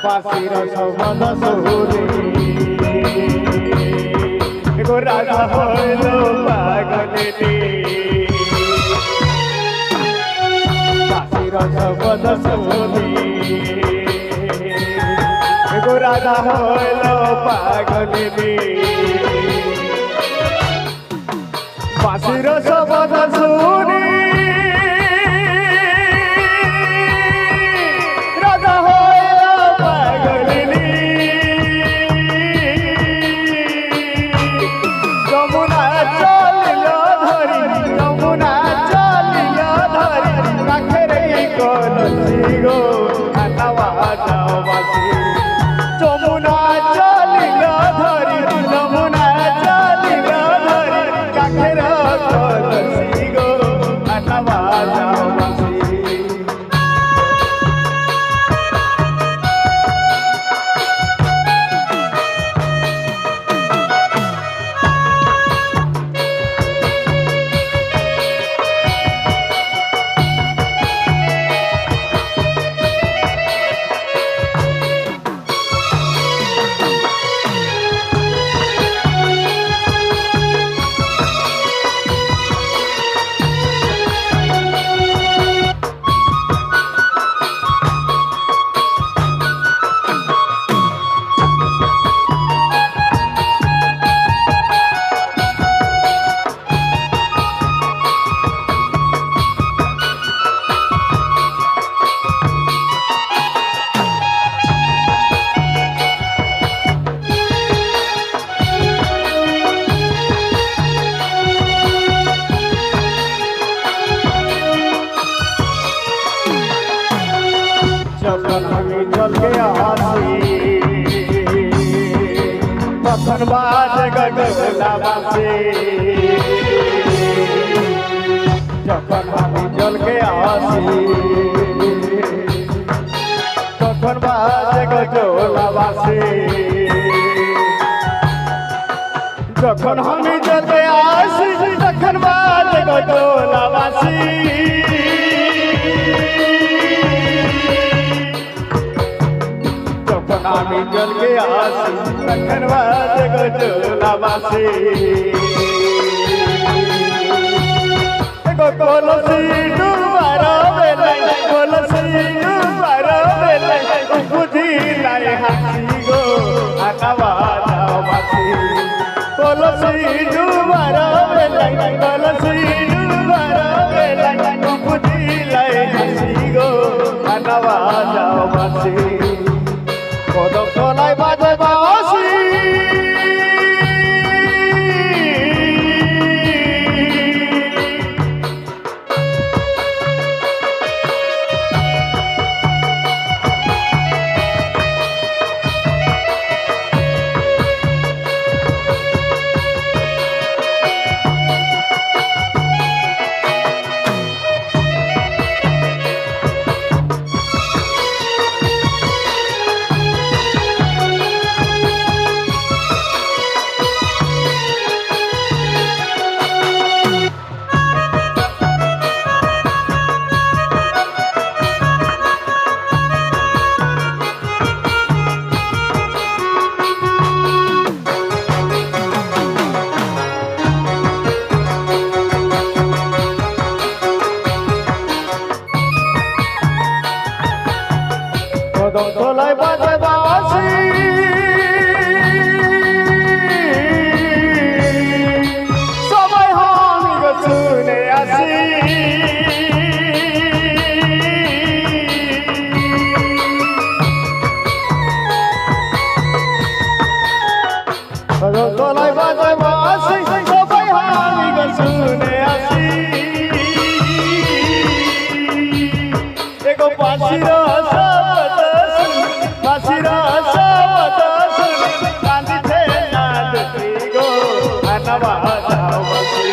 বাসির সবদ সুরে গো রাজা হইল পাগলেতে বাসির সবদ সুরে গো রাজা হইল পাগলেতে বাসির সবদ সুরে তখন বাজে গগলা বাসে যখন আমি জলকে আসি তখন বাজে গজলা বাসে যখন আমি জলে আসি তখন বাজে গজলা বাসি আমি জলকে আসি তখন বাজে গজলা বাসি কলসি ডুবার বেলাই কলসি ডুবার বেলাই বুঝি নাই হাসি গো আকাবা যাও বাসি কলসি ডুবার বেলাই কলসি ডুবার বেলাই বুঝি নাই হাসি গো আকাবা যাও বাসি কদম তলায় বাজে বাঁশি তোলায় বাজে বাঁশি সবাই আমি গো শুনে আসি তোলায় বাজে বাঁশি সবাই আমি গো শুনে আসি এগো বাঁশির বাসিরা শব্দ শুনি কাঁদিতে না দুটি গো আনবা যাও বাসি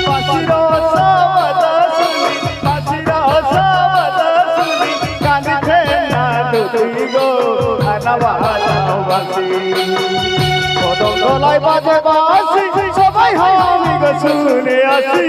বাসিরা শব্দ শুনি বাসিরা শব্দ শুনি কাঁদিতে না দুটি গো আনবা যাও বাসি কদম তলায় বাজে বাসি সবাই আমি গো শুনে আসি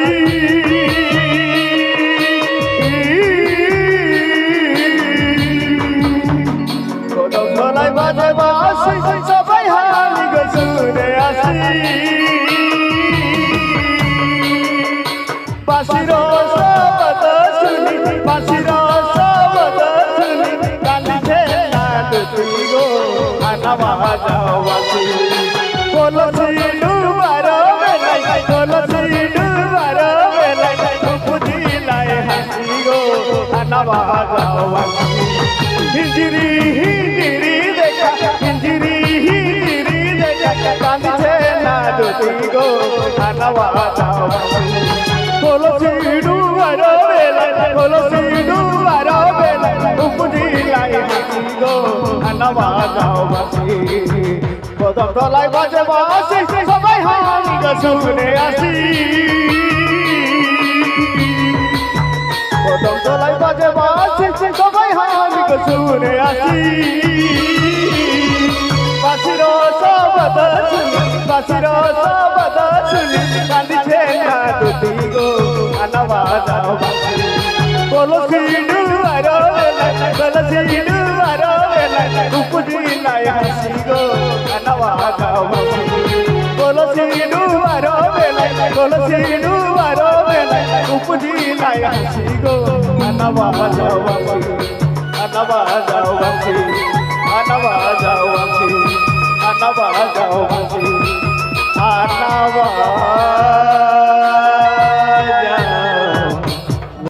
আনাবা যাও বাসি হিঞ্জিরি হিঞ্জিরি দেখা হিঞ্জিরি হিঞ্জিরি দেখা কাঁদছে না দুটি গো আনাবা যাও বাসি কলসি ডুবারো বেলায় কলসি ডুবারো বেলায় উপজিলাই হাসি গো আনাবা যাও বাসি কদম তলায় বাজে বাসি সবাই হানি গো শুনে আসি কদম তলায় বাজে বাসি সবাই হানি গো শুনে আসি বাসির শব্দ শুনি বাসির শব্দ শুনি কাঁদিছে না দুটি গো আনাবা যাও বাসি কলসি ডুবারো বেলায় কলসি ডুবারো বেলায় উপজিলাই হাসি গো আনাবা যাও বাসি কলসি ডুবারো বেলায় কলসি ডুবারো বেলায় উপজিলাই হাসি গো আনাবা যাও বাসি আনাবা যাও বাসি আনাবা যাও বাসি আনাবা যাও বাসি আনাবা